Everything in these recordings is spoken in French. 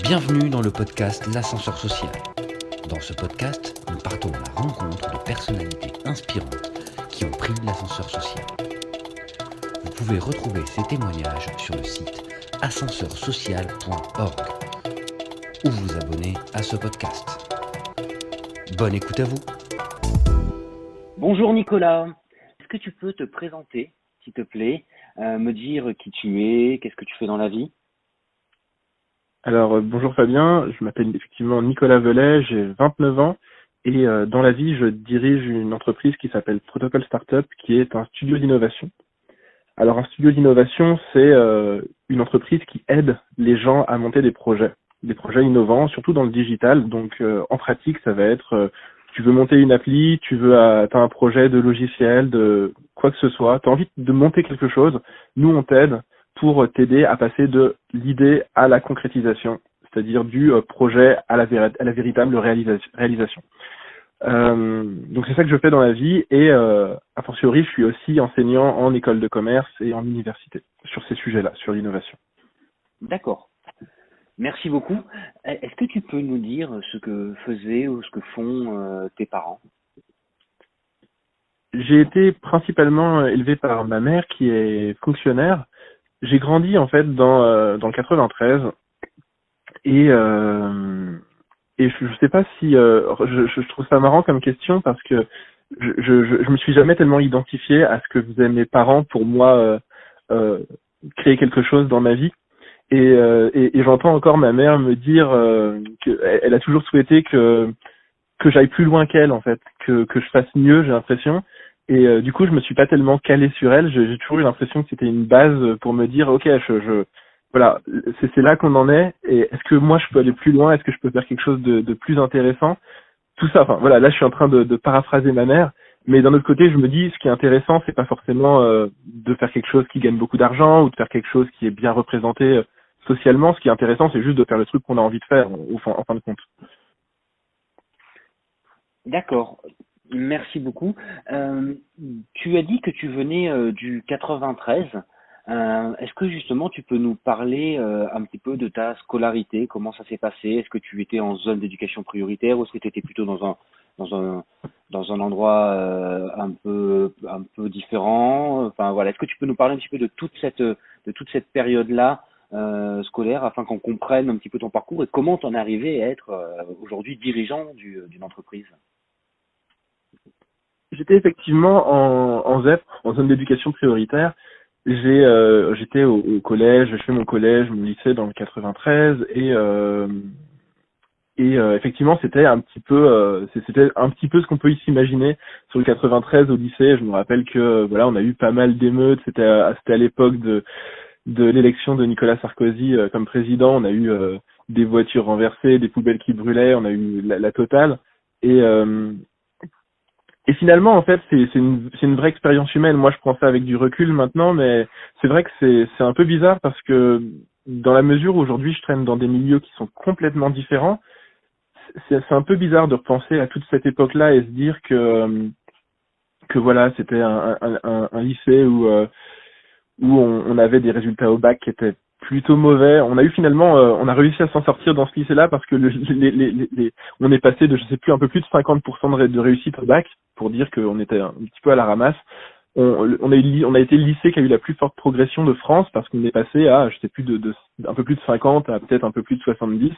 Bienvenue dans le podcast L'ascenseur social. Dans ce podcast, nous partons à la rencontre de personnalités inspirantes qui ont pris l'ascenseur social. Vous pouvez retrouver ces témoignages sur le site ascenseursocial.org ou vous abonner à ce podcast. Bonne écoute à vous. Bonjour Nicolas, est-ce que tu peux te présenter, s'il te plaît, me dire qui tu es, qu'est-ce que tu fais dans la vie? Alors, bonjour Fabien, je m'appelle effectivement Nicolas Velay, j'ai 29 ans et dans la vie, je dirige une entreprise qui s'appelle Protocol Startup, qui est un studio d'innovation. Alors, un studio d'innovation, c'est une entreprise qui aide les gens à monter des projets innovants, surtout dans le digital. Donc, en pratique, ça va être, tu veux monter une appli, t'as un projet de logiciel, de quoi que ce soit, tu as envie de monter quelque chose, nous on t'aide pour t'aider à passer de l'idée à la concrétisation, c'est-à-dire du projet à la véritable réalisation. Donc c'est ça que je fais dans la vie et a fortiori je suis aussi enseignant en école de commerce et en université sur ces sujets-là, sur l'innovation. D'accord, merci beaucoup. Est-ce que tu peux nous dire ce que faisaient ou ce que font tes parents? J'ai été principalement élevé par ma mère qui est fonctionnaire. J'ai grandi en fait dans le 93 et je sais pas si je trouve ça marrant comme question parce que je me suis jamais tellement identifié à ce que faisaient mes parents pour moi créer quelque chose dans ma vie et j'entends encore ma mère me dire qu'elle a toujours souhaité que j'aille plus loin qu'elle en fait, que je fasse mieux, j'ai l'impression. Et du coup, je me suis pas tellement calé sur elle. J'ai toujours eu l'impression que c'était une base pour me dire, ok, voilà, c'est là qu'on en est. Et est-ce que moi, je peux aller plus loin? Est-ce que je peux faire quelque chose de plus intéressant? Tout ça. Enfin, voilà, là, je suis en train de paraphraser ma mère. Mais d'un autre côté, je me dis, ce qui est intéressant, c'est pas forcément de faire quelque chose qui gagne beaucoup d'argent ou de faire quelque chose qui est bien représenté socialement. Ce qui est intéressant, c'est juste de faire le truc qu'on a envie de faire, en fin de compte. D'accord, merci beaucoup. Tu as dit que tu venais du 93. Est-ce que justement tu peux nous parler un petit peu de ta scolarité, comment ça s'est passé? Est-ce que tu étais en zone d'éducation prioritaire ou est-ce que tu étais plutôt dans un, dans un endroit un peu différent? Enfin voilà, est-ce que tu peux nous parler un petit peu de toute cette période-là scolaire afin qu'on comprenne un petit peu ton parcours et comment tu en es arrivé à être aujourd'hui dirigeant d'une entreprise? J'étais effectivement en ZEP, en zone d'éducation prioritaire. J'étais au collège, j'ai fait mon collège, mon lycée dans le 93 effectivement c'était un petit peu c'était un petit peu ce qu'on peut ici imaginer sur le 93 au lycée. Je me rappelle que voilà, on a eu pas mal d'émeutes. C'était à l'époque de l'élection de Nicolas Sarkozy comme président. On a eu des voitures renversées, des poubelles qui brûlaient, on a eu la totale. Et et finalement, en fait, c'est une vraie expérience humaine. Moi, je prends ça avec du recul maintenant, mais c'est vrai que c'est un peu bizarre parce que dans la mesure où aujourd'hui je traîne dans des milieux qui sont complètement différents, c'est un peu bizarre de repenser à toute cette époque-là et se dire que voilà, c'était un lycée où on avait des résultats au bac qui étaient plutôt mauvais. On a eu finalement, on a réussi à s'en sortir dans ce lycée-là parce que on est passé de, je sais plus, un peu plus de 50% de réussite au bac, pour dire qu'on était un petit peu à la ramasse. On a été le lycée qui a eu la plus forte progression de France parce qu'on est passé à, je sais plus, de un peu plus de 50 à peut-être un peu plus de 70.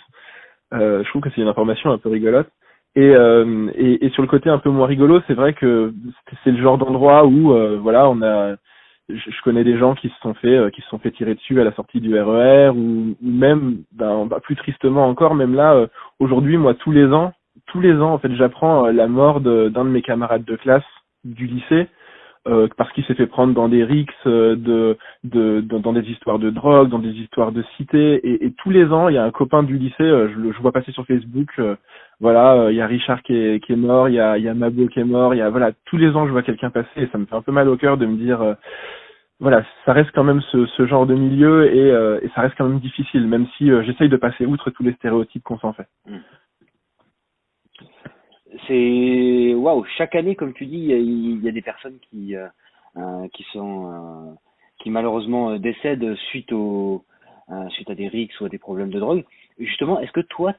Je trouve que c'est une information un peu rigolote. Et sur le côté un peu moins rigolo, c'est vrai que c'est le genre d'endroit où, voilà, je connais des gens qui se sont fait tirer dessus à la sortie du RER ou même, plus tristement encore, même là, aujourd'hui, moi, tous les ans, en fait, j'apprends la mort d'un de mes camarades de classe du lycée, parce qu'il s'est fait prendre dans des rixes, dans des histoires de drogue, dans des histoires de cité, et tous les ans, il y a un copain du lycée, je vois passer sur Facebook, voilà, il y a Richard qui est mort, il y a Mabo qui est mort, voilà, tous les ans, je vois quelqu'un passer, et ça me fait un peu mal au cœur de me dire, voilà, ça reste quand même ce genre de milieu et ça reste quand même difficile, même si j'essaye de passer outre tous les stéréotypes qu'on s'en fait. C'est waouh, chaque année, comme tu dis, il y a des personnes qui malheureusement décèdent suite suite à des rixes ou à des problèmes de drogue. Justement, est-ce que toi,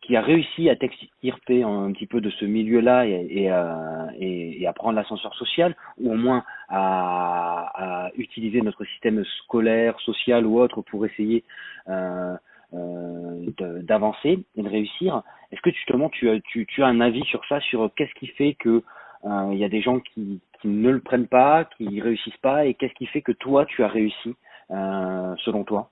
qui as réussi à t'extirper un petit peu de ce milieu-là et à prendre l'ascenseur social, ou au moins à utiliser notre système scolaire, social ou autre pour essayer d'avancer et de réussir, est-ce que justement tu as un avis sur ça, sur qu'est-ce qui fait que il y a des gens qui ne le prennent pas, qui réussissent pas, et qu'est-ce qui fait que toi tu as réussi selon toi?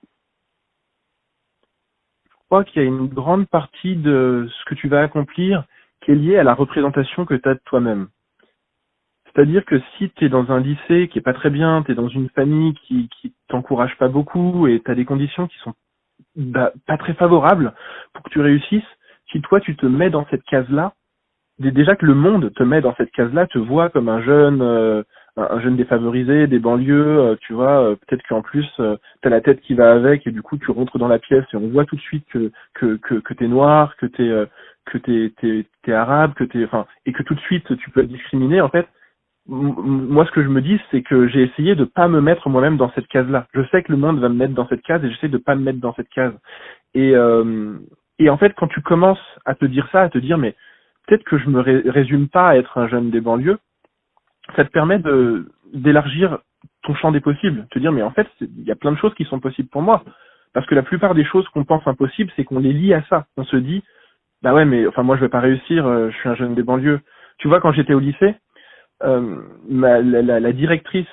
Je crois qu'il y a une grande partie de ce que tu vas accomplir qui est liée à la représentation que tu as de toi-même. C'est-à-dire que si tu es dans un lycée qui est pas très bien, tu es dans une famille qui t'encourage pas beaucoup et tu as des conditions qui sont pas très favorables pour que tu réussisses, si toi tu te mets dans cette case-là, déjà que le monde te met dans cette case-là, te voit comme un jeune défavorisé des banlieues, tu vois, peut-être qu'en plus t'as la tête qui va avec et du coup tu rentres dans la pièce et on voit tout de suite que t'es noir, que t'es arabe, et que tout de suite tu peux être discriminé. En fait, moi ce que je me dis, c'est que j'ai essayé de pas me mettre moi-même dans cette case-là. Je sais que le monde va me mettre dans cette case et j'essaie de pas me mettre dans cette case. Et et en fait, quand tu commences à te dire ça, à te dire mais peut-être que je me résume pas à être un jeune des banlieues, ça te permet d'élargir ton champ des possibles, te dire mais en fait il y a plein de choses qui sont possibles pour moi, parce que la plupart des choses qu'on pense impossibles, c'est qu'on les lie à ça. On se dit bah ouais mais enfin moi je vais pas réussir, je suis un jeune des banlieues. Tu vois, quand j'étais au lycée, la directrice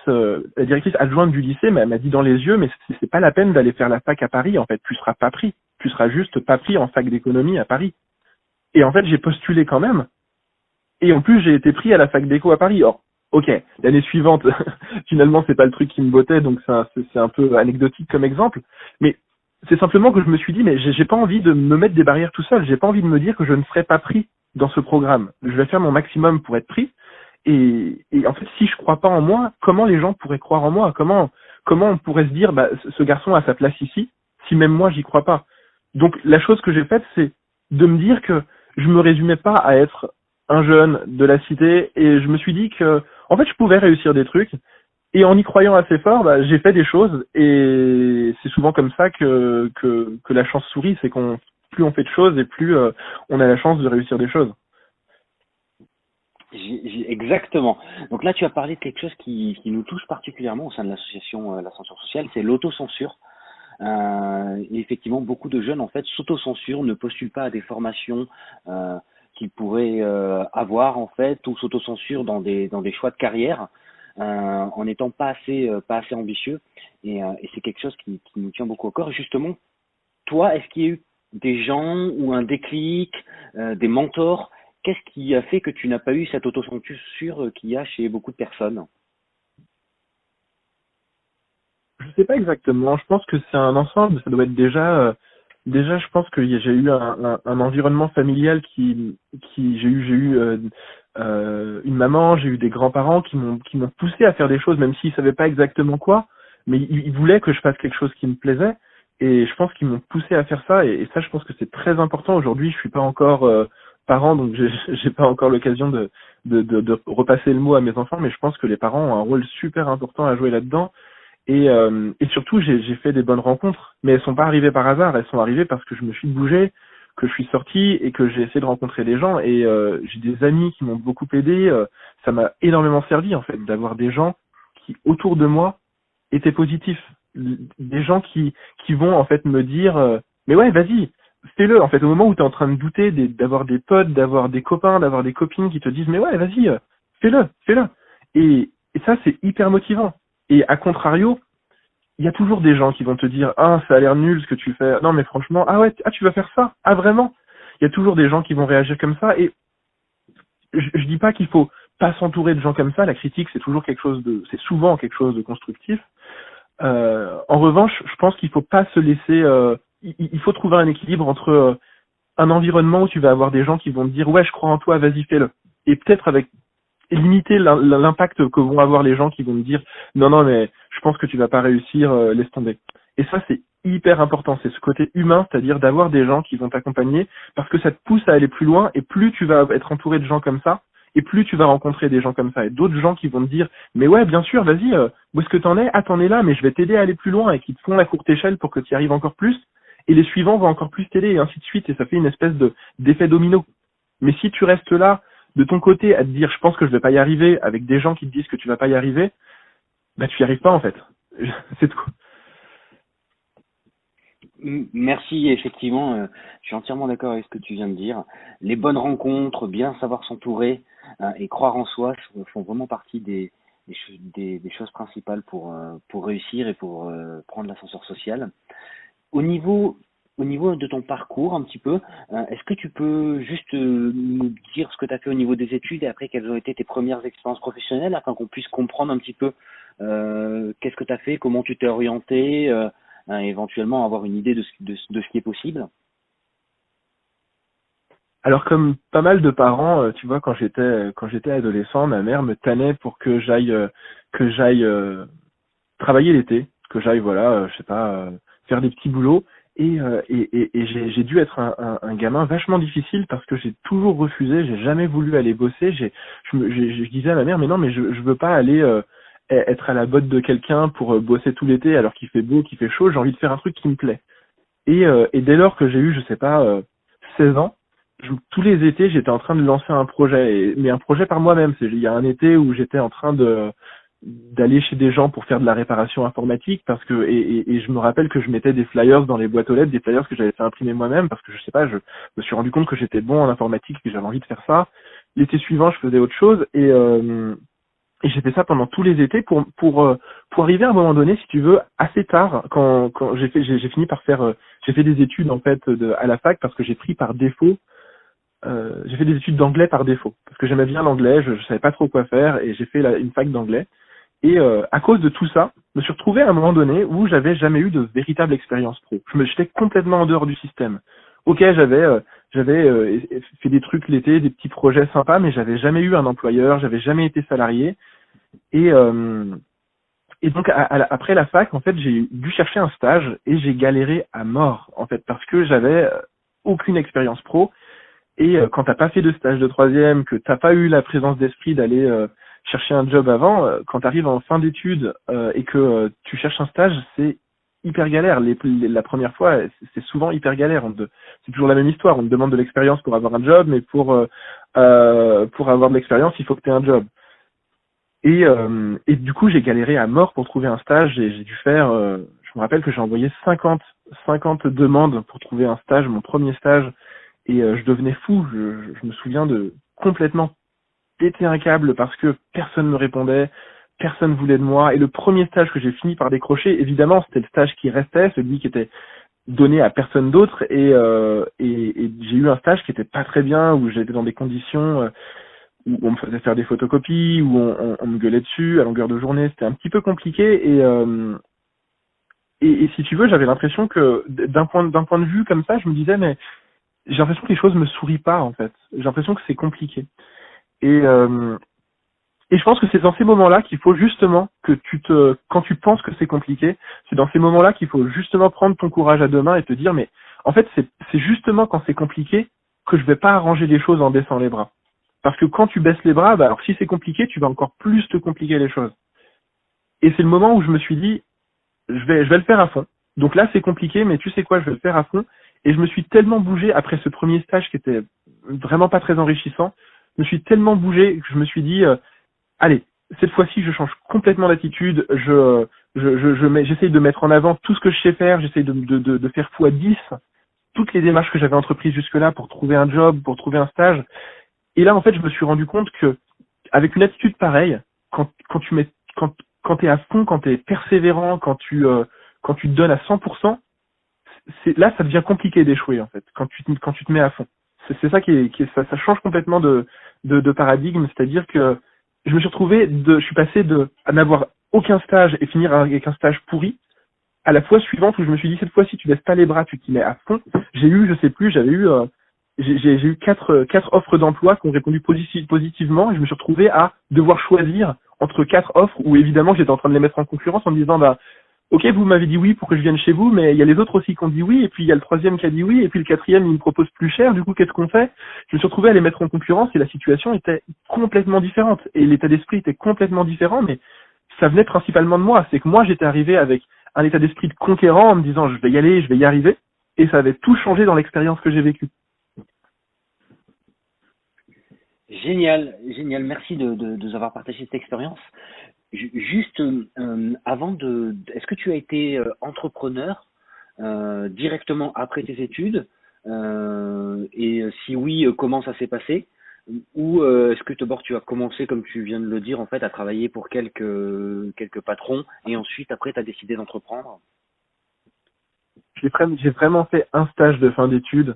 adjointe du lycée m'a dit dans les yeux mais c'est pas la peine d'aller faire la fac à Paris, en fait tu seras pas pris, tu seras juste pas pris en fac d'économie à Paris. Et en fait j'ai postulé quand même. Et en plus, j'ai été pris à la fac d'éco à Paris. Or, ok, l'année suivante, finalement, c'est pas le truc qui me bottait, donc c'est un peu anecdotique comme exemple. Mais c'est simplement que je me suis dit, mais j'ai pas envie de me mettre des barrières tout seul. J'ai pas envie de me dire que je ne serai pas pris dans ce programme. Je vais faire mon maximum pour être pris. Et en fait, si je crois pas en moi, comment les gens pourraient croire en moi? Comment on pourrait se dire, bah, ce garçon a sa place ici, si même moi j'y crois pas? Donc, la chose que j'ai faite, c'est de me dire que je me résumais pas à être un jeune de la cité, et je me suis dit que en fait je pouvais réussir des trucs, et en y croyant assez fort, bah, j'ai fait des choses, et c'est souvent comme ça que la chance sourit, c'est qu'on plus on fait de choses et plus on a la chance de réussir des choses. Exactement. Donc là, tu as parlé de quelque chose qui nous touche particulièrement au sein de l'association l'ascenseur social, c'est l'autocensure. Et effectivement, beaucoup de jeunes en fait s'autocensurent, ne postulent pas à des formations qu'ils pourraient avoir en fait, ou s'autocensurent dans des choix de carrière en n'étant pas assez ambitieux. Et c'est quelque chose qui nous tient beaucoup au corps. Et justement, toi, est-ce qu'il y a eu des gens ou un déclic, des mentors? Qu'est-ce qui a fait que tu n'as pas eu cette autocensure qu'il y a chez beaucoup de personnes? Je sais pas exactement. Je pense que c'est un ensemble. Ça doit être déjà. Je pense que j'ai eu un environnement familial j'ai eu une maman, j'ai eu des grands-parents qui m'ont poussé à faire des choses, même s'ils savaient pas exactement quoi, mais ils voulaient que je fasse quelque chose qui me plaisait. Et je pense qu'ils m'ont poussé à faire ça. Et ça, je pense que c'est très important. Aujourd'hui, je suis pas encore parent, donc j'ai pas encore l'occasion de repasser le mot à mes enfants, mais je pense que les parents ont un rôle super important à jouer là-dedans. Et surtout, j'ai fait des bonnes rencontres, mais elles sont pas arrivées par hasard, elles sont arrivées parce que je me suis bougé, que je suis sorti et que j'ai essayé de rencontrer des gens. Et j'ai des amis qui m'ont beaucoup aidé. Ça m'a énormément servi en fait d'avoir des gens qui autour de moi étaient positifs, des gens qui vont en fait me dire mais ouais, vas-y, fais-le. En fait, au moment où tu es en train de douter, d'avoir des potes, d'avoir des copains, d'avoir des copines qui te disent mais ouais, vas-y, fais-le. Et ça, c'est hyper motivant. Et à contrario, il y a toujours des gens qui vont te dire ah, ça a l'air nul ce que tu fais. Non mais franchement, ah ouais, ah tu vas faire ça? Ah vraiment? Il y a toujours des gens qui vont réagir comme ça. Et je dis pas qu'il faut pas s'entourer de gens comme ça. La critique, c'est souvent quelque chose de constructif. En revanche, je pense qu'il faut pas se laisser il faut trouver un équilibre entre un environnement où tu vas avoir des gens qui vont te dire ouais, je crois en toi, vas-y, fais-le. Et peut-être avec limiter l'impact que vont avoir les gens qui vont me dire non mais je pense que tu vas pas réussir, laisse tomber. Et ça, c'est hyper important, c'est ce côté humain, c'est-à-dire d'avoir des gens qui vont t'accompagner parce que ça te pousse à aller plus loin, et plus tu vas être entouré de gens comme ça, Et plus tu vas rencontrer des gens comme ça et d'autres gens qui vont te dire mais ouais bien sûr vas-y où est-ce que t'en es? Ah t'en es là mais je vais t'aider à aller plus loin et qui te font la courte échelle pour que tu y arrives encore plus et les suivants vont encore plus t'aider et ainsi de suite et ça fait une espèce d'effet domino. Mais si tu restes là de ton côté à te dire je pense que je vais pas y arriver avec des gens qui te disent que tu vas pas y arriver, bah tu y arrives pas en fait. C'est tout. Merci, effectivement, je suis entièrement d'accord avec ce que tu viens de dire. Les bonnes rencontres, bien savoir s'entourer et croire en soi font vraiment partie des choses principales pour réussir et pour prendre l'ascenseur social. Au niveau, au niveau de ton parcours, un petit peu, est-ce que tu peux juste nous dire ce que tu as fait au niveau des études et après quelles ont été tes premières expériences professionnelles afin qu'on puisse comprendre un petit peu qu'est-ce que tu as fait, comment tu t'es orienté, éventuellement avoir une idée de ce qui est possible? Alors comme pas mal de parents, tu vois, quand j'étais adolescent, ma mère me tannait pour que j'aille travailler l'été, que j'aille voilà, je sais pas, faire des petits boulots et j'ai dû être un gamin vachement difficile parce que j'ai toujours refusé, j'ai jamais voulu aller bosser, je disais à ma mère mais non mais je veux pas aller être à la botte de quelqu'un pour bosser tout l'été alors qu'il fait beau, qu'il fait chaud, j'ai envie de faire un truc qui me plaît. Et dès lors que j'ai eu, je sais pas, 16 ans, tous les étés, j'étais en train de lancer un projet, mais un projet par moi-même. Il y a un été où j'étais en train d'aller chez des gens pour faire de la réparation informatique parce que et je me rappelle que je mettais des flyers dans les boîtes aux lettres, des flyers que j'avais fait imprimer moi-même parce que je sais pas, je me suis rendu compte que j'étais bon en informatique et que j'avais envie de faire ça. L'été suivant, je faisais autre chose et j'ai fait ça pendant tous les étés pour arriver à un moment donné, si tu veux, assez tard, quand j'ai fini par faire, j'ai fait des études en fait à la fac parce que j'ai pris par défaut, j'ai fait des études d'anglais par défaut parce que j'aimais bien l'anglais, je savais pas trop quoi faire et j'ai fait une fac d'anglais et à cause de tout ça, je me suis retrouvé à un moment donné où j'avais jamais eu de véritable expérience pro. J'étais complètement en dehors du système. Ok, j'avais fait des trucs l'été, des petits projets sympas, mais j'avais jamais eu un employeur, j'avais jamais été salarié. Et, euh, et donc après la fac, en fait, j'ai dû chercher un stage et j'ai galéré à mort, en fait, parce que j'avais aucune expérience pro. Et quand t'as pas fait de stage de troisième, que t'as pas eu la présence d'esprit d'aller chercher un job avant, quand t'arrives en fin d'études et que tu cherches un stage, c'est hyper galère. La première fois, c'est souvent hyper galère. C'est toujours la même histoire. On te demande de l'expérience pour avoir un job, mais pour avoir de l'expérience, il faut que tu aies un job. Et du coup, j'ai galéré à mort pour trouver un stage et j'ai dû faire, je me rappelle que j'ai envoyé 50 demandes pour trouver un stage, mon premier stage, et je devenais fou. Je me souviens de complètement péter un câble parce que personne me répondait, personne voulait de moi. Et le premier stage que j'ai fini par décrocher, évidemment, c'était le stage qui restait, celui qui était donné à personne d'autre. Et j'ai eu un stage qui était pas très bien, où j'étais dans des conditions où on me faisait faire des photocopies, où on me gueulait dessus à longueur de journée. C'était un petit peu compliqué et si tu veux, j'avais l'impression que d'un point de vue comme ça, je me disais mais j'ai l'impression que les choses me sourient pas en fait. J'ai l'impression que c'est compliqué. Et je pense que c'est dans ces moments-là qu'il faut justement que quand tu penses que c'est compliqué, c'est dans ces moments-là qu'il faut justement prendre ton courage à deux mains et te dire mais en fait c'est justement quand c'est compliqué que je vais pas arranger les choses en baissant les bras. Parce que quand tu baisses les bras, bah alors si c'est compliqué, tu vas encore plus te compliquer les choses. Et c'est le moment où je me suis dit, je vais le faire à fond. Donc là, c'est compliqué, mais tu sais quoi, je vais le faire à fond. Et je me suis tellement bougé après ce premier stage qui était vraiment pas très enrichissant. Je me suis tellement bougé que je me suis dit, allez, cette fois-ci, je change complètement d'attitude. J'essaye de mettre en avant tout ce que je sais faire. J'essaye de faire x10 toutes les démarches que j'avais entreprises jusque-là pour trouver un job, pour trouver un stage. Et là, en fait, je me suis rendu compte que, avec une attitude pareille, quand t'es à fond, quand t'es persévérant, quand tu te donnes à 100%, là, ça devient compliqué d'échouer, en fait, quand tu te mets à fond. C'est ça ça change complètement de paradigme, c'est-à-dire que je me suis retrouvé je suis passé à n'avoir aucun stage et finir avec un stage pourri, à la fois suivante où je me suis dit, cette fois-ci, tu laisses pas les bras, tu t'y mets à fond. J'ai eu quatre offres d'emploi qui ont répondu positivement et je me suis retrouvé à devoir choisir entre quatre offres où évidemment j'étais en train de les mettre en concurrence en me disant bah ok, vous m'avez dit oui pour que je vienne chez vous, mais il y a les autres aussi qui ont dit oui, et puis il y a le troisième qui a dit oui, et puis le quatrième, il me propose plus cher, du coup, qu'est-ce qu'on fait? Je me suis retrouvé à les mettre en concurrence et la situation était complètement différente. Et l'état d'esprit était complètement différent, mais ça venait principalement de moi. C'est que moi, j'étais arrivé avec un état d'esprit de conquérant en me disant je vais y aller, je vais y arriver, et ça avait tout changé dans l'expérience que j'ai vécue. Génial, génial. Merci de nous avoir partagé cette expérience. Juste est-ce que tu as été entrepreneur directement après tes études? Et si oui, comment ça s'est passé? Ou est-ce que d'abord tu as commencé, comme tu viens de le dire, en fait, à travailler pour quelques patrons et ensuite après tu as décidé d'entreprendre? J'ai vraiment fait un stage de fin d'études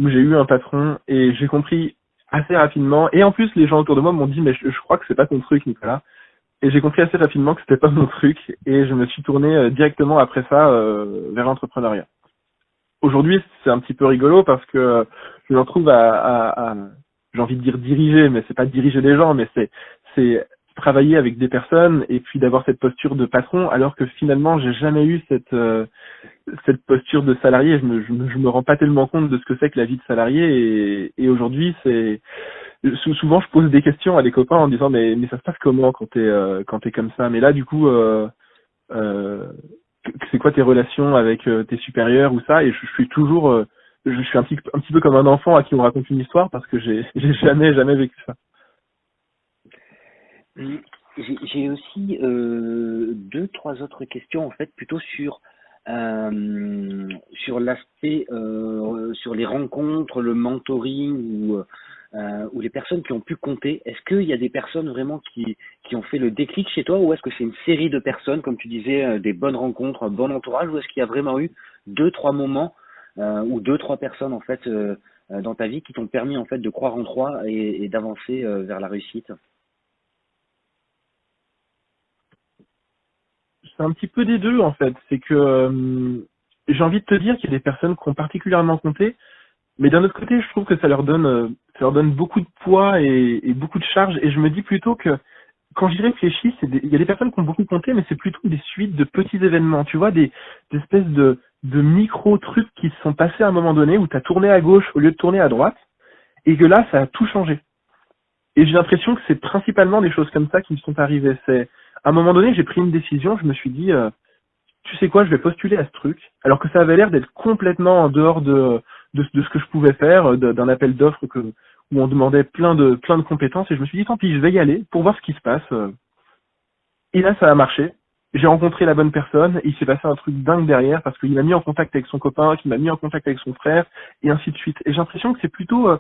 où j'ai eu un patron et j'ai compris assez rapidement. Et en plus, les gens autour de moi m'ont dit, mais je crois que c'est pas ton truc, Nicolas. Et j'ai compris assez rapidement que c'était pas mon truc et je me suis tourné directement après ça vers l'entrepreneuriat. Aujourd'hui, c'est un petit peu rigolo parce que je me retrouve à j'ai envie de dire diriger, mais c'est pas diriger des gens, mais c'est travailler avec des personnes et puis d'avoir cette posture de patron, alors que finalement, j'ai jamais eu cette posture de salarié. Je me rends pas tellement compte de ce que c'est que la vie de salarié et aujourd'hui, souvent je pose des questions à des copains en disant mais ça se passe comment quand t'es comme ça, mais là du coup euh, c'est quoi tes relations avec tes supérieurs ou ça, et je suis toujours je suis un petit peu comme un enfant à qui on raconte une histoire parce que j'ai jamais vécu ça. Hum, j'ai aussi deux, trois autres questions en fait, plutôt sur l'aspect, sur les rencontres, le mentoring ou les personnes qui ont pu compter. Est-ce qu'il y a des personnes vraiment qui ont fait le déclic chez toi, ou est-ce que c'est une série de personnes, comme tu disais, des bonnes rencontres, un bon entourage, ou est-ce qu'il y a vraiment eu deux, trois moments ou deux, trois personnes en fait dans ta vie qui t'ont permis en fait de croire en toi et d'avancer vers la réussite? C'est un petit peu des deux en fait. C'est que j'ai envie de te dire qu'il y a des personnes qui ont particulièrement compté, mais d'un autre côté, je trouve que ça leur donne beaucoup de poids et beaucoup de charge. Et je me dis plutôt que quand j'y réfléchis, il y a des personnes qui ont beaucoup compté, mais c'est plutôt des suites de petits événements. Tu vois, des espèces de micro trucs qui se sont passés à un moment donné où tu as tourné à gauche au lieu de tourner à droite, et que là, ça a tout changé. Et j'ai l'impression que c'est principalement des choses comme ça qui me sont arrivées. C'est à un moment donné, j'ai pris une décision. Je me suis dit tu sais quoi, je vais postuler à ce truc, alors que ça avait l'air d'être complètement en dehors de ce que je pouvais faire, d'un appel d'offres où on demandait plein de compétences, et je me suis dit, tant pis, je vais y aller pour voir ce qui se passe. Et là, ça a marché. J'ai rencontré la bonne personne, et il s'est passé un truc dingue derrière, parce qu'il m'a mis en contact avec son copain, qui m'a mis en contact avec son frère, et ainsi de suite. Et j'ai l'impression que c'est plutôt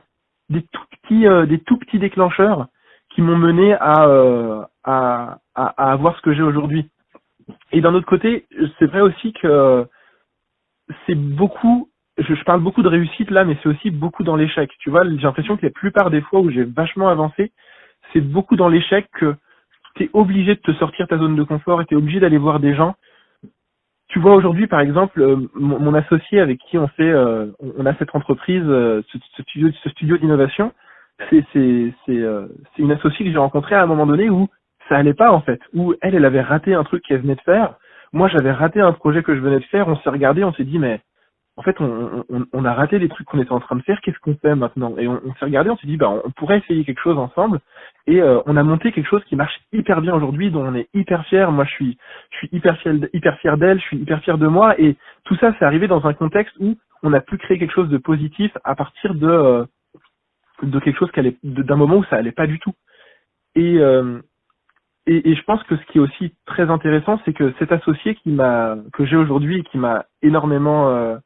des tout petits déclencheurs qui m'ont mené à avoir ce que j'ai aujourd'hui. Et d'un autre côté, c'est vrai aussi que c'est beaucoup, je parle beaucoup de réussite là, mais c'est aussi beaucoup dans l'échec. Tu vois, j'ai l'impression que la plupart des fois où j'ai vachement avancé, c'est beaucoup dans l'échec que tu es obligé de te sortir de ta zone de confort et tu es obligé d'aller voir des gens. Tu vois, aujourd'hui, par exemple, mon associé avec qui on a cette entreprise, ce studio d'innovation, c'est une associée que j'ai rencontrée à un moment donné où ça allait pas, en fait, où elle avait raté un truc qu'elle venait de faire. Moi, j'avais raté un projet que je venais de faire. On s'est regardé, on s'est dit, mais en fait, on a raté les trucs qu'on était en train de faire. Qu'est-ce qu'on fait maintenant? Et on s'est regardé, on s'est dit, bah, on pourrait essayer quelque chose ensemble. Et on a monté quelque chose qui marche hyper bien aujourd'hui, dont on est hyper fier. Moi, je suis hyper fier d'elle, je suis hyper fier de moi. Et tout ça, c'est arrivé dans un contexte où on a pu créer quelque chose de positif à partir de quelque chose d'un moment où ça allait pas du tout. Et, euh, et je pense que ce qui est aussi très intéressant, c'est que cet associé que j'ai aujourd'hui et qui m'a énormément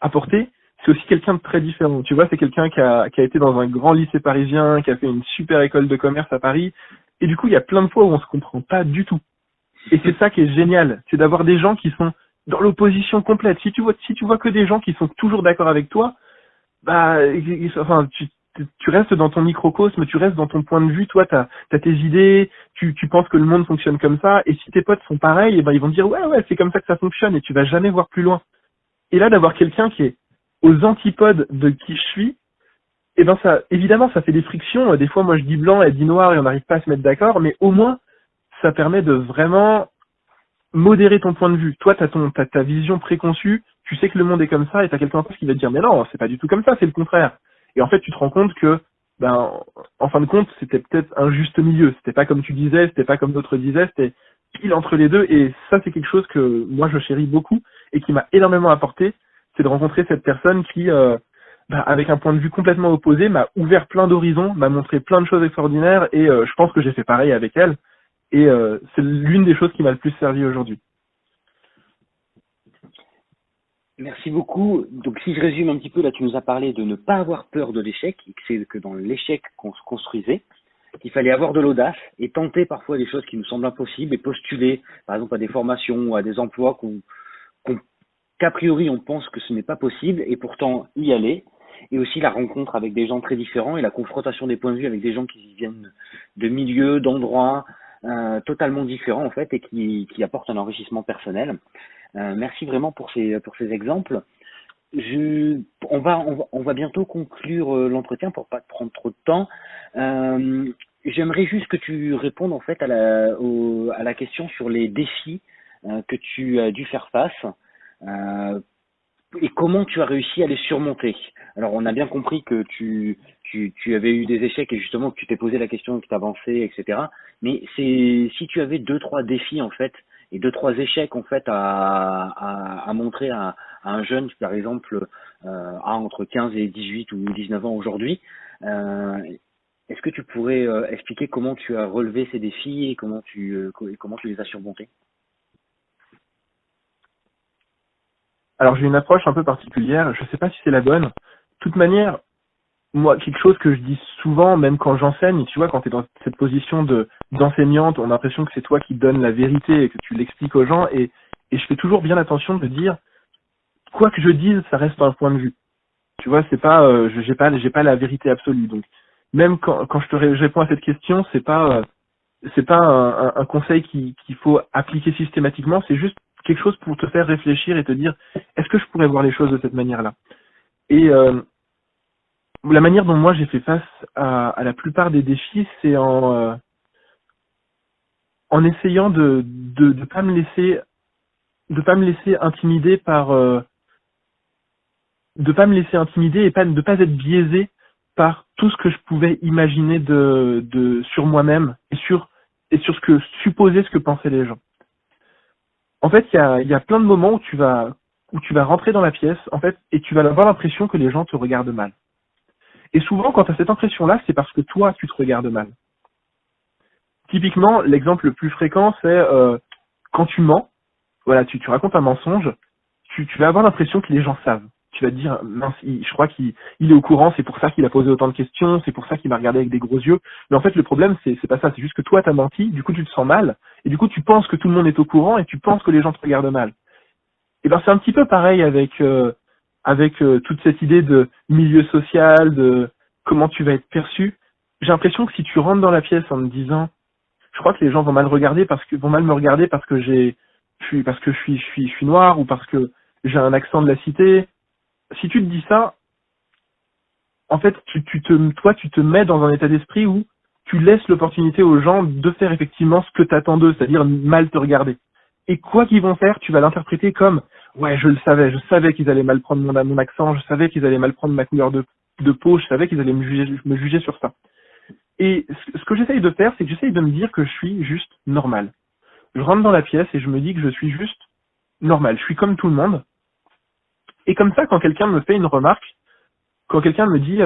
apporté, c'est aussi quelqu'un de très différent. Tu vois, c'est quelqu'un qui a été dans un grand lycée parisien, qui a fait une super école de commerce à Paris. Et du coup, il y a plein de fois où on se comprend pas du tout. Et c'est ça qui est génial, c'est d'avoir des gens qui sont dans l'opposition complète. Si tu vois que des gens qui sont toujours d'accord avec toi, bah, enfin, tu restes dans ton microcosme, tu restes dans ton point de vue, toi, t'as tes idées, tu penses que le monde fonctionne comme ça, et si tes potes sont pareils, et ben, ils vont te dire, ouais, c'est comme ça que ça fonctionne, et tu vas jamais voir plus loin. Et là, d'avoir quelqu'un qui est aux antipodes de qui je suis, et ben, évidemment, ça fait des frictions. Des fois, moi, je dis blanc, elle dit noir, et on n'arrive pas à se mettre d'accord, mais au moins, ça permet de vraiment modérer ton point de vue. Toi, t'as ta vision préconçue, tu sais que le monde est comme ça, et t'as quelqu'un en face qui va te dire, mais non, c'est pas du tout comme ça, c'est le contraire. Et en fait, tu te rends compte que, en fin de compte, c'était peut-être un juste milieu. C'était pas comme tu disais, c'était pas comme d'autres disaient, c'était pile entre les deux. Et ça, c'est quelque chose que moi, je chéris beaucoup et qui m'a énormément apporté, c'est de rencontrer cette personne qui, avec un point de vue complètement opposé, m'a ouvert plein d'horizons, m'a montré plein de choses extraordinaires, et je pense que j'ai fait pareil avec elle. Et c'est l'une des choses qui m'a le plus servi aujourd'hui. Merci beaucoup. Donc, si je résume un petit peu, là, tu nous as parlé de ne pas avoir peur de l'échec, et que c'est que dans l'échec qu'on se construisait, qu'il fallait avoir de l'audace et tenter parfois des choses qui nous semblent impossibles et postuler, par exemple, à des formations ou à des emplois qu'a priori on pense que ce n'est pas possible et pourtant y aller. Et aussi la rencontre avec des gens très différents et la confrontation des points de vue avec des gens qui viennent de milieux, d'endroits totalement différents en fait et qui apportent un enrichissement personnel. Merci vraiment pour ces exemples. On va bientôt conclure l'entretien pour pas te prendre trop de temps. J'aimerais juste que tu répondes en fait à la question sur les défis que tu as dû faire face et comment tu as réussi à les surmonter. Alors on a bien compris que tu avais eu des échecs et justement que tu t'es posé la question, que tu avançais, etc. Mais si tu avais deux, trois défis en fait et deux, trois échecs en fait à montrer à un jeune qui par exemple a entre 15 et 18 ou 19 ans aujourd'hui, est-ce que tu pourrais expliquer comment tu as relevé ces défis et comment tu les as surmontés? Alors j'ai une approche un peu particulière, je sais pas si c'est la bonne. De toute manière, moi, quelque chose que je dis souvent, même quand j'enseigne, tu vois, quand tu es dans cette position d'enseignante, on a l'impression que c'est toi qui donnes la vérité et que tu l'expliques aux gens, et je fais toujours bien attention de dire, quoi que je dise, ça reste un point de vue. Tu vois, c'est pas, j'ai pas la vérité absolue. Donc, même quand je réponds à cette question, c'est pas un conseil qu'il faut appliquer systématiquement, c'est juste quelque chose pour te faire réfléchir et te dire, est-ce que je pourrais voir les choses de cette manière-là? Et la manière dont moi j'ai fait face à la plupart des défis, c'est en essayant de pas me laisser intimider par de pas me laisser intimider et de pas être biaisé par tout ce que je pouvais imaginer sur moi-même et sur ce que pensaient les gens. En fait, il y a plein de moments où tu vas rentrer dans la pièce en fait et tu vas avoir l'impression que les gens te regardent mal. Et souvent, quand tu as cette impression-là, c'est parce que toi, tu te regardes mal. Typiquement, l'exemple le plus fréquent, c'est quand tu mens, voilà, tu racontes un mensonge, tu vas avoir l'impression que les gens savent. Tu vas te dire, mince, je crois qu'il est au courant, c'est pour ça qu'il a posé autant de questions, c'est pour ça qu'il m'a regardé avec des gros yeux. Mais en fait, le problème, c'est pas ça, c'est juste que toi, t'as menti, du coup, tu te sens mal, et du coup, tu penses que tout le monde est au courant, et tu penses que les gens te regardent mal. Et ben, c'est un petit peu pareil avec toute cette idée de milieu social, de comment tu vas être perçu. J'ai l'impression que si tu rentres dans la pièce en me disant, je crois que les gens vont mal me regarder parce que je suis noir ou parce que j'ai un accent de la cité. Si tu te dis ça, en fait, tu te mets dans un état d'esprit où tu laisses l'opportunité aux gens de faire effectivement ce que t'attends d'eux, c'est-à-dire mal te regarder. Et quoi qu'ils vont faire, tu vas l'interpréter comme ouais, je savais qu'ils allaient mal prendre mon accent, je savais qu'ils allaient mal prendre ma couleur de peau, je savais qu'ils allaient me juger sur ça. Et ce que j'essaye de faire, c'est que j'essaye de me dire que je suis juste normal. Je rentre dans la pièce et je me dis que je suis juste normal, je suis comme tout le monde. Et comme ça, quand quelqu'un me fait une remarque, quand quelqu'un me dit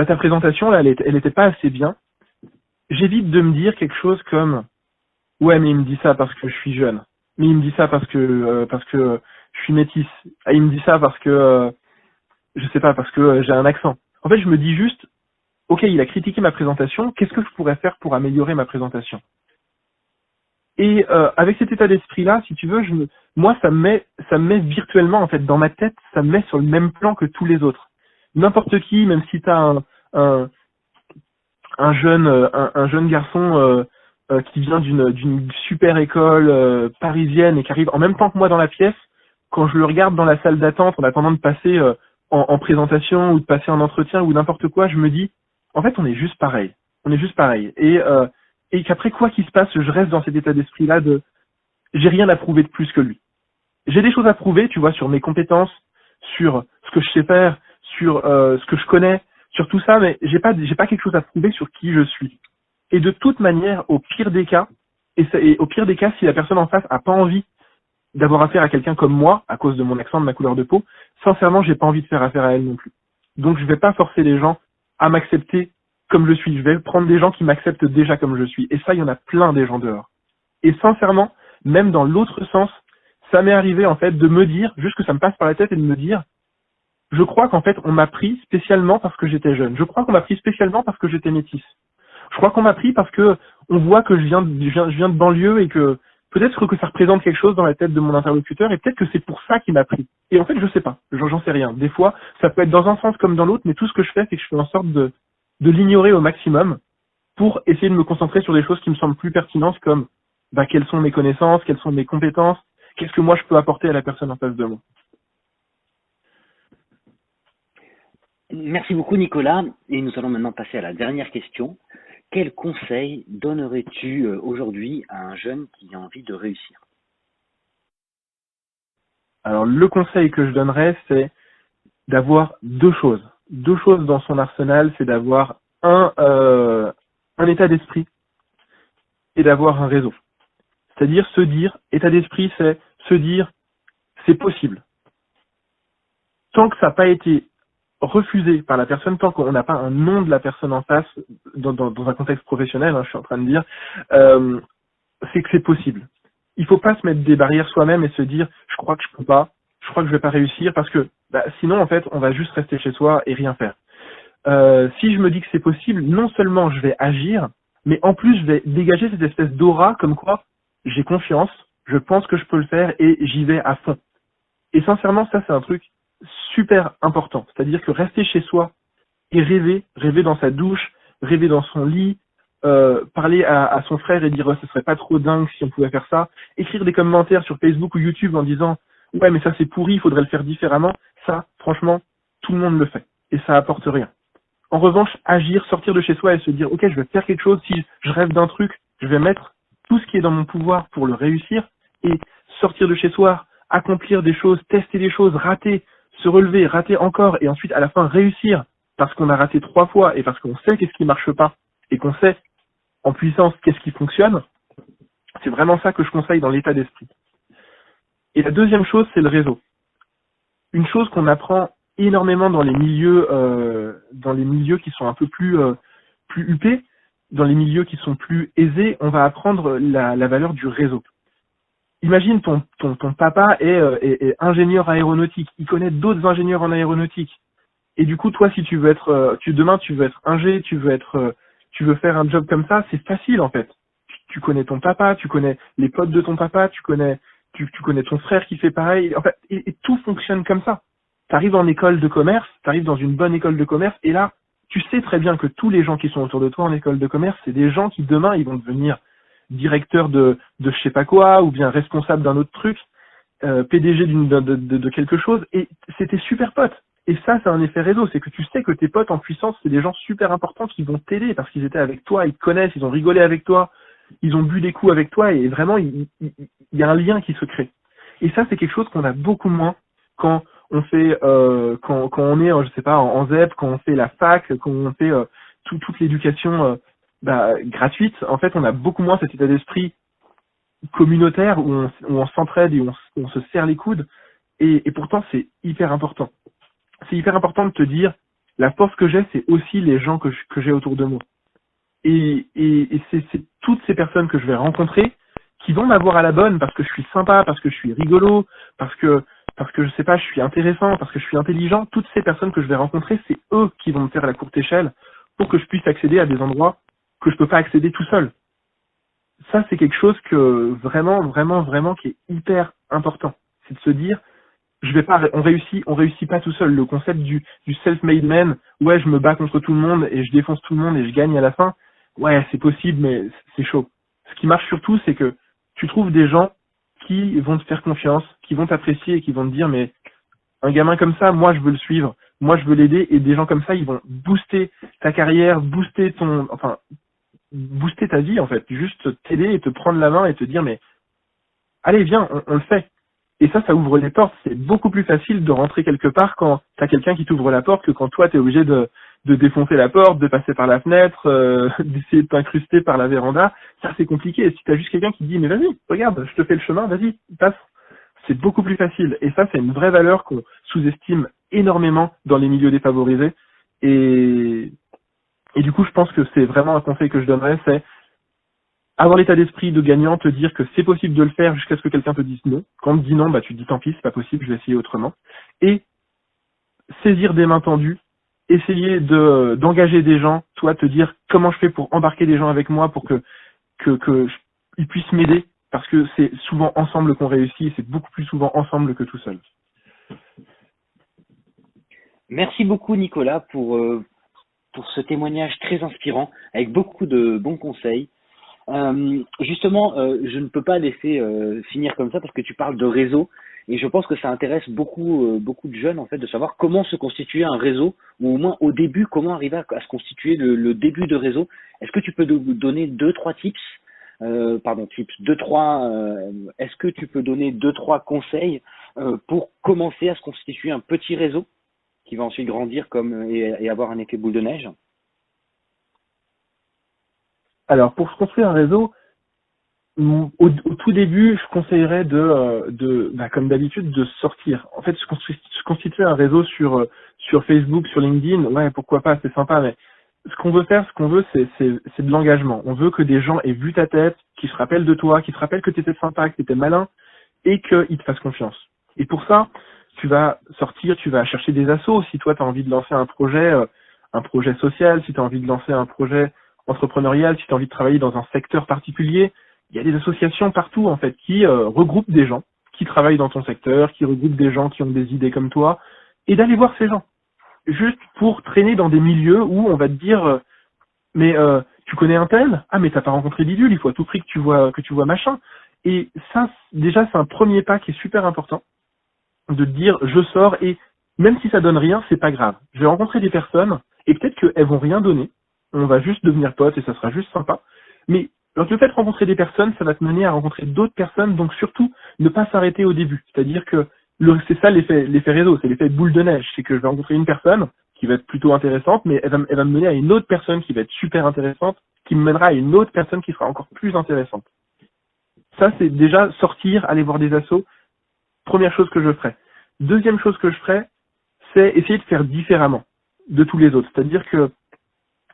ta présentation là, elle était pas assez bien, j'évite de me dire quelque chose comme ouais, mais il me dit ça parce que je suis jeune. Mais il me dit ça parce que je suis métisse. Ah, il me dit ça parce que je sais pas, parce que j'ai un accent. En fait, je me dis juste OK, il a critiqué ma présentation, qu'est-ce que je pourrais faire pour améliorer ma présentation? Et avec cet état d'esprit-là, si tu veux, moi ça me met virtuellement en fait dans ma tête, ça me met sur le même plan que tous les autres. N'importe qui, même si tu as un jeune garçon qui vient d'une super école parisienne et qui arrive en même temps que moi dans la pièce, quand je le regarde dans la salle d'attente en attendant de passer en présentation ou de passer en entretien ou n'importe quoi, je me dis en fait on est juste pareil. Et qu'après quoi qu'il se passe, je reste dans cet état d'esprit-là de j'ai rien à prouver de plus que lui. J'ai des choses à prouver, tu vois, sur mes compétences, sur ce que je sais faire, sur ce que je connais, sur tout ça, mais j'ai pas quelque chose à prouver sur qui je suis. Et de toute manière, au pire des cas, et au pire des cas, si la personne en face a pas envie d'avoir affaire à quelqu'un comme moi, à cause de mon accent, de ma couleur de peau, sincèrement, j'ai pas envie de faire affaire à elle non plus. Donc, je vais pas forcer les gens à m'accepter comme je suis. Je vais prendre des gens qui m'acceptent déjà comme je suis. Et ça, il y en a plein des gens dehors. Et sincèrement, même dans l'autre sens, ça m'est arrivé, en fait, de me dire, juste que ça me passe par la tête et de me dire, je crois qu'en fait, on m'a pris spécialement parce que j'étais jeune. Je crois qu'on m'a pris spécialement parce que j'étais métisse. Je crois qu'on m'a pris parce que on voit que je viens de banlieue et que peut-être que ça représente quelque chose dans la tête de mon interlocuteur et peut-être que c'est pour ça qu'il m'a pris. Et en fait, je sais pas. J'en sais rien. Des fois, ça peut être dans un sens comme dans l'autre, mais tout ce que je fais, c'est que je fais en sorte de l'ignorer au maximum pour essayer de me concentrer sur des choses qui me semblent plus pertinentes comme, quelles sont mes connaissances, quelles sont mes compétences, qu'est-ce que moi je peux apporter à la personne en face de moi. Merci beaucoup Nicolas, et nous allons maintenant passer à la dernière question. Quel conseil donnerais-tu aujourd'hui à un jeune qui a envie de réussir? Alors le conseil que je donnerais, c'est d'avoir deux choses. Deux choses dans son arsenal, c'est d'avoir un état d'esprit et d'avoir un réseau. C'est-à-dire se dire, état d'esprit, c'est se dire, c'est possible. Tant que ça n'a pas été refusé par la personne, tant qu'on n'a pas un nom de la personne en face, dans un contexte professionnel, je suis en train de dire, c'est que c'est possible. Il faut pas se mettre des barrières soi-même et se dire, je crois que je peux pas, je crois que je vais pas réussir, parce que sinon, en fait, on va juste rester chez soi et rien faire. Si je me dis que c'est possible, non seulement je vais agir, mais en plus, je vais dégager cette espèce d'aura comme quoi j'ai confiance, je pense que je peux le faire et j'y vais à fond. Et sincèrement, ça, c'est un truc super important. C'est-à-dire que rester chez soi et rêver dans sa douche, rêver dans son lit, parler à son frère et dire ce serait pas trop dingue si on pouvait faire ça, écrire des commentaires sur Facebook ou YouTube en disant ouais mais ça c'est pourri, il faudrait le faire différemment, ça franchement tout le monde le fait et ça apporte rien. En revanche, agir, sortir de chez soi et se dire ok je vais faire quelque chose, si je rêve d'un truc, je vais mettre tout ce qui est dans mon pouvoir pour le réussir et sortir de chez soi, accomplir des choses, tester des choses, rater, se relever, rater encore et ensuite à la fin réussir parce qu'on a raté 3 fois et parce qu'on sait qu'est-ce qui marche pas et qu'on sait en puissance qu'est-ce qui fonctionne, c'est vraiment ça que je conseille dans l'état d'esprit. Et la deuxième chose, c'est le réseau. Une chose qu'on apprend énormément dans les milieux qui sont un peu plus huppés, dans les milieux qui sont plus aisés, on va apprendre la valeur du réseau. Imagine ton papa est ingénieur aéronautique, il connaît d'autres ingénieurs en aéronautique. Et du coup, toi, si tu veux être, demain, tu veux être ingé, tu veux faire un job comme ça, c'est facile en fait. Tu connais ton papa, tu connais les potes de ton papa, tu connais ton frère qui fait pareil. En fait, et tout fonctionne comme ça. T'arrives en école de commerce, t'arrives dans une bonne école de commerce, et là, tu sais très bien que tous les gens qui sont autour de toi en école de commerce, c'est des gens qui demain, ils vont devenir directeur de je sais pas quoi, ou bien responsable d'un autre truc, PDG de quelque chose, et c'est tes super potes. Et ça, c'est un effet réseau, c'est que tu sais que tes potes en puissance, c'est des gens super importants qui vont t'aider parce qu'ils étaient avec toi, ils te connaissent, ils ont rigolé avec toi, ils ont bu des coups avec toi, et vraiment, il y a un lien qui se crée. Et ça, c'est quelque chose qu'on a beaucoup moins quand on fait, quand on est, je sais pas, en ZEP, quand on fait la fac, quand on fait toute l'éducation gratuite. En fait, on a beaucoup moins cet état d'esprit communautaire où on s'entraide et où on se serre les coudes. Et pourtant, c'est hyper important. C'est hyper important de te dire, la force que j'ai, c'est aussi les gens que j'ai autour de moi. Et c'est toutes ces personnes que je vais rencontrer qui vont m'avoir à la bonne parce que je suis sympa, parce que je suis rigolo, parce que je sais pas, je suis intéressant, parce que je suis intelligent. Toutes ces personnes que je vais rencontrer, c'est eux qui vont me faire la courte échelle pour que je puisse accéder à des endroits que je peux pas accéder tout seul. Ça, c'est quelque chose que vraiment qui est hyper important. C'est de se dire, on réussit pas tout seul. Le concept du self-made man, ouais, je me bats contre tout le monde et je défonce tout le monde et je gagne à la fin. Ouais, c'est possible, mais c'est chaud. Ce qui marche surtout, c'est que tu trouves des gens qui vont te faire confiance, qui vont t'apprécier et qui vont te dire, mais un gamin comme ça, moi, je veux le suivre. Moi, je veux l'aider. Et des gens comme ça, ils vont booster ta carrière, booster ta vie, en fait. Juste t'aider et te prendre la main et te dire, mais allez, viens, on le fait. Et ça ouvre les portes. C'est beaucoup plus facile de rentrer quelque part quand t'as quelqu'un qui t'ouvre la porte que quand toi, t'es obligé de défoncer la porte, de passer par la fenêtre, d'essayer de t'incruster par la véranda. Ça, c'est compliqué. Et si t'as juste quelqu'un qui te dit, mais vas-y, regarde, je te fais le chemin, vas-y, passe. C'est beaucoup plus facile. Et ça, c'est une vraie valeur qu'on sous-estime énormément dans les milieux défavorisés. Et du coup, je pense que c'est vraiment un conseil que je donnerais, c'est avoir l'état d'esprit de gagnant, te dire que c'est possible de le faire jusqu'à ce que quelqu'un te dise non. Quand on te dit non, bah tu te dis tant pis, c'est pas possible, je vais essayer autrement. Et saisir des mains tendues, essayer d'engager des gens, toi te dire comment je fais pour embarquer des gens avec moi pour que ils puissent m'aider, parce que c'est souvent ensemble qu'on réussit, et c'est beaucoup plus souvent ensemble que tout seul. Merci beaucoup Nicolas pour ce témoignage très inspirant avec beaucoup de bons conseils. Justement, je ne peux pas laisser finir comme ça parce que tu parles de réseau et je pense que ça intéresse beaucoup de jeunes en fait de savoir comment se constituer un réseau ou au moins au début comment arriver à se constituer le début de réseau. Est-ce que tu peux nous donner est-ce que tu peux donner deux trois conseils pour commencer à se constituer un petit réseau qui va ensuite grandir et avoir un effet boule de neige? Alors, pour se construire un réseau, au tout début, je conseillerais comme d'habitude, de sortir. En fait, se constituer un réseau sur Facebook, sur LinkedIn, ouais, pourquoi pas, c'est sympa, mais ce qu'on veut, c'est de l'engagement. On veut que des gens aient vu ta tête, qu'ils se rappellent de toi, qu'ils se rappellent que tu étais sympa, que tu étais malin, et qu'ils te fassent confiance. Et pour ça, tu vas sortir, tu vas chercher des assos. Si toi, tu as envie de lancer un projet social, si tu as envie de lancer un projet entrepreneurial, si tu as envie de travailler dans un secteur particulier, il y a des associations partout en fait qui regroupent des gens qui travaillent dans ton secteur, qui regroupent des gens qui ont des idées comme toi, et d'aller voir ces gens. Juste pour traîner dans des milieux où on va te dire mais tu connais un tel? Ah mais t'as pas rencontré Bidule, il faut à tout prix que tu vois machin. Et ça, déjà, c'est un premier pas qui est super important, de te dire je sors et même si ça donne rien, c'est pas grave. Je vais rencontrer des personnes et peut-être qu'elles vont rien donner. On va juste devenir potes et ça sera juste sympa. Mais le fait de rencontrer des personnes, ça va te mener à rencontrer d'autres personnes. Donc surtout, ne pas s'arrêter au début. C'est-à-dire que c'est ça l'effet réseau, c'est l'effet boule de neige. C'est que je vais rencontrer une personne qui va être plutôt intéressante, mais elle va me mener à une autre personne qui va être super intéressante, qui me mènera à une autre personne qui sera encore plus intéressante. Ça, c'est déjà sortir, aller voir des assos. Première chose que je ferai. Deuxième chose que je ferai, c'est essayer de faire différemment de tous les autres. C'est-à-dire que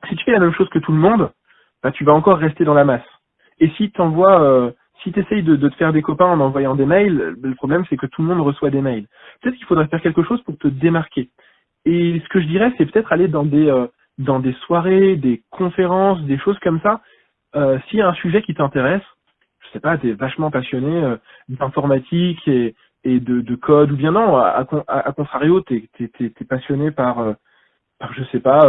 si tu fais la même chose que tout le monde, bah, tu vas encore rester dans la masse. Et si tu essayes de te faire des copains en envoyant des mails, le problème c'est que tout le monde reçoit des mails. Peut-être qu'il faudrait faire quelque chose pour te démarquer. Et ce que je dirais, c'est peut-être aller dans des soirées, des conférences, des choses comme ça. S'il y a un sujet qui t'intéresse, je sais pas, t'es vachement passionné d'informatique et de code, ou bien non, à contrario, t'es passionné par je sais pas,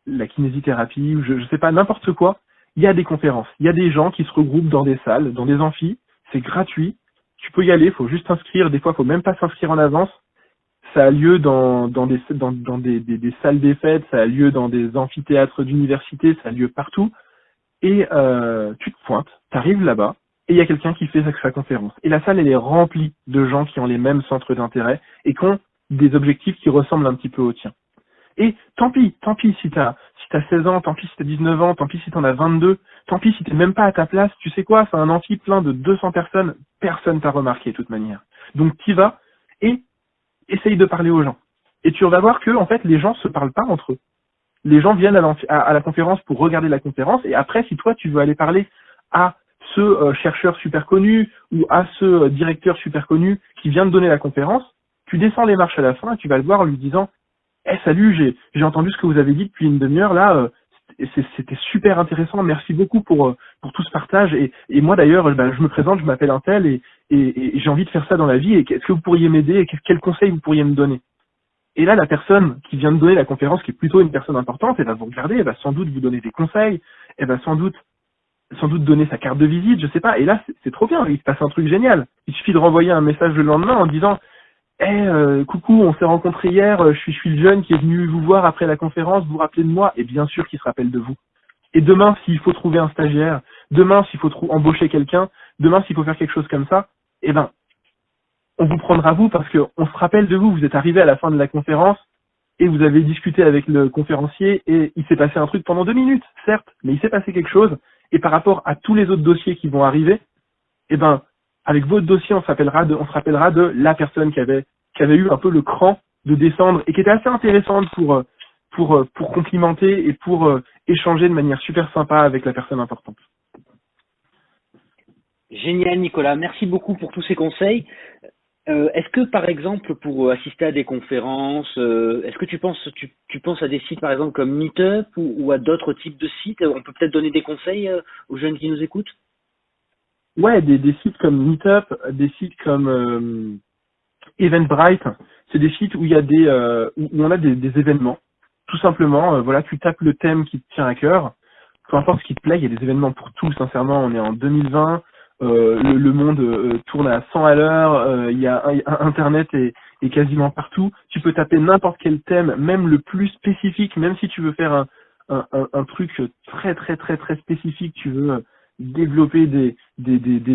la kinésithérapie, ou je sais pas, n'importe quoi. Il y a des conférences, il y a des gens qui se regroupent dans des salles, dans des amphis, c'est gratuit, tu peux y aller, faut juste s'inscrire, des fois faut même pas s'inscrire en avance, ça a lieu dans des salles des fêtes, ça a lieu dans des amphithéâtres d'université, ça a lieu partout, et tu te pointes, t'arrives là-bas, et il y a quelqu'un qui fait sa conférence. Et la salle, elle est remplie de gens qui ont les mêmes centres d'intérêt, et qui ont des objectifs qui ressemblent un petit peu aux tiens. Et tant pis si t'as 16 ans, tant pis si t'as 19 ans, tant pis si t'en as 22, tant pis si t'es même pas à ta place, tu sais quoi, c'est un amphi plein de 200 personnes, personne t'a remarqué de toute manière. Donc t'y vas et essaye de parler aux gens. Et tu vas voir que, en fait, les gens se parlent pas entre eux. Les gens viennent à la conférence pour regarder la conférence, et après, si toi tu veux aller parler à ce chercheur super connu ou à ce directeur super connu qui vient de donner la conférence, tu descends les marches à la fin et tu vas le voir en lui disant salut, j'ai entendu ce que vous avez dit depuis une demi-heure là, c'était super intéressant, merci beaucoup pour tout ce partage et moi d'ailleurs je me présente, je m'appelle un tel et j'ai envie de faire ça dans la vie et est-ce que vous pourriez m'aider et quels conseils vous pourriez me donner? Et là la personne qui vient de donner la conférence, qui est plutôt une personne importante, elle va vous regarder, elle va sans doute vous donner des conseils, elle va sans doute donner sa carte de visite, je sais pas, et là c'est trop bien, il se passe un truc génial. Il suffit de renvoyer un message le lendemain en disant coucou, on s'est rencontrés hier, je suis le jeune qui est venu vous voir après la conférence, vous vous rappelez de moi? Et bien sûr qu'il se rappelle de vous. Et demain, s'il faut trouver un stagiaire, demain, s'il faut embaucher quelqu'un, demain, s'il faut faire quelque chose comme ça, eh ben, on vous prendra vous parce qu'on se rappelle de vous. Vous êtes arrivé à la fin de la conférence et vous avez discuté avec le conférencier et il s'est passé un truc pendant 2 minutes, certes, mais il s'est passé quelque chose. Et par rapport à tous les autres dossiers qui vont arriver, eh ben, avec votre dossier, on se rappellera de la personne qui avait eu un peu le cran de descendre et qui était assez intéressante pour complimenter et pour échanger de manière super sympa avec la personne importante. Génial, Nicolas. Merci beaucoup pour tous ces conseils. Est-ce que, par exemple, pour assister à des conférences, est-ce que tu penses à des sites, par exemple, comme Meetup ou à d'autres types de sites? On peut peut-être donner des conseils aux jeunes qui nous écoutent? Ouais, des sites comme Meetup, des sites comme Eventbrite, c'est des sites où il y a où on a des événements. Tout simplement, voilà, tu tapes le thème qui te tient à cœur, peu importe ce qui te plaît, il y a des événements pour tout. Sincèrement, on est en 2020, le monde tourne à 100 à l'heure, il y a Internet est quasiment partout. Tu peux taper n'importe quel thème, même le plus spécifique, même si tu veux faire un truc très très très très spécifique, tu veux développer des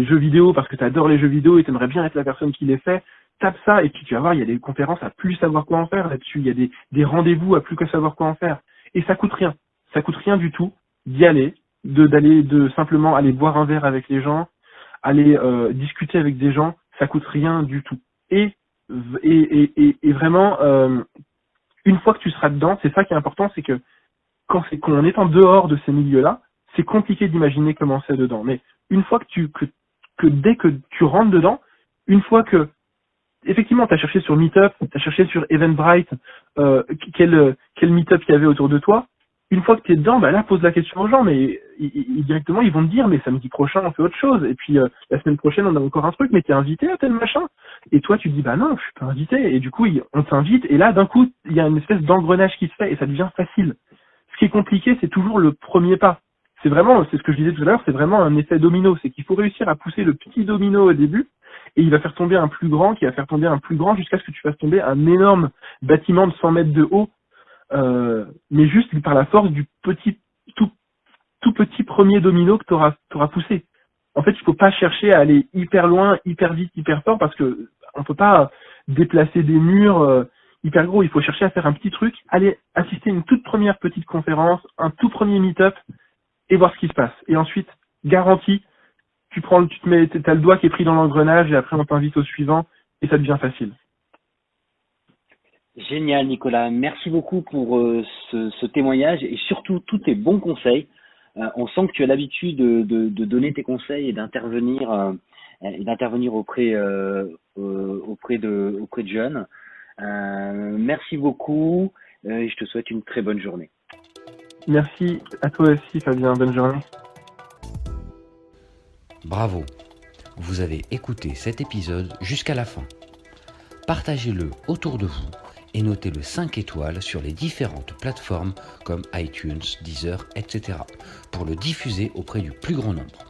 jeux vidéo parce que tu adores les jeux vidéo et tu aimerais bien être la personne qui les fait. Tape ça et puis tu vas voir, il y a des conférences à plus savoir quoi en faire là-dessus, il y a des rendez-vous à plus que savoir quoi en faire. Et ça coûte rien du tout d'y aller, de simplement aller boire un verre avec les gens, aller discuter avec des gens, ça coûte rien du tout. Et vraiment, une fois que tu seras dedans, c'est ça qui est important, c'est que quand on est en dehors de ces milieux-là, c'est compliqué d'imaginer comment c'est dedans. Mais une fois que dès que tu rentres dedans, une fois que effectivement, tu as cherché sur Meetup, tu as cherché sur Eventbrite, quel Meetup il y avait autour de toi. Une fois que tu es dedans, bah là, pose la question aux gens, mais directement, ils vont te dire, mais samedi prochain, on fait autre chose. Et puis, la semaine prochaine, on a encore un truc, mais t'es invité à tel machin. Et toi, tu te dis, bah non, je suis pas invité. Et du coup, on t'invite. Et là, d'un coup, il y a une espèce d'engrenage qui se fait et ça devient facile. Ce qui est compliqué, c'est toujours le premier pas. C'est ce que je disais tout à l'heure, c'est vraiment un effet domino. C'est qu'il faut réussir à pousser le petit domino au début. Et il va faire tomber un plus grand, qui va faire tomber un plus grand jusqu'à ce que tu fasses tomber un énorme bâtiment de 100 mètres de haut, mais juste par la force du tout petit premier domino que tu auras poussé. En fait, il faut pas chercher à aller hyper loin, hyper vite, hyper fort, parce que on peut pas déplacer des murs hyper gros. Il faut chercher à faire un petit truc, aller assister à une toute première petite conférence, un tout premier meet-up, et voir ce qui se passe. Et ensuite, garantie, t'as le doigt qui est pris dans l'engrenage et après on t'invite au suivant et ça devient facile. Génial, Nicolas. Merci beaucoup pour ce témoignage et surtout tous tes bons conseils. On sent que tu as l'habitude de donner tes conseils et d'intervenir auprès de jeunes. Merci beaucoup et je te souhaite une très bonne journée. Merci à toi aussi, Fabien. Bonne journée. Bravo, vous avez écouté cet épisode jusqu'à la fin. Partagez-le autour de vous et notez-le 5 étoiles sur les différentes plateformes comme iTunes, Deezer, etc. pour le diffuser auprès du plus grand nombre.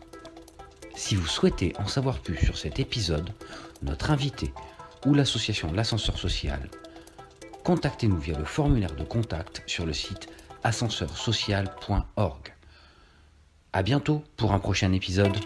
Si vous souhaitez en savoir plus sur cet épisode, notre invité ou l'association L'Ascenseur Social, contactez-nous via le formulaire de contact sur le site ascenseurssocial.org. À bientôt pour un prochain épisode.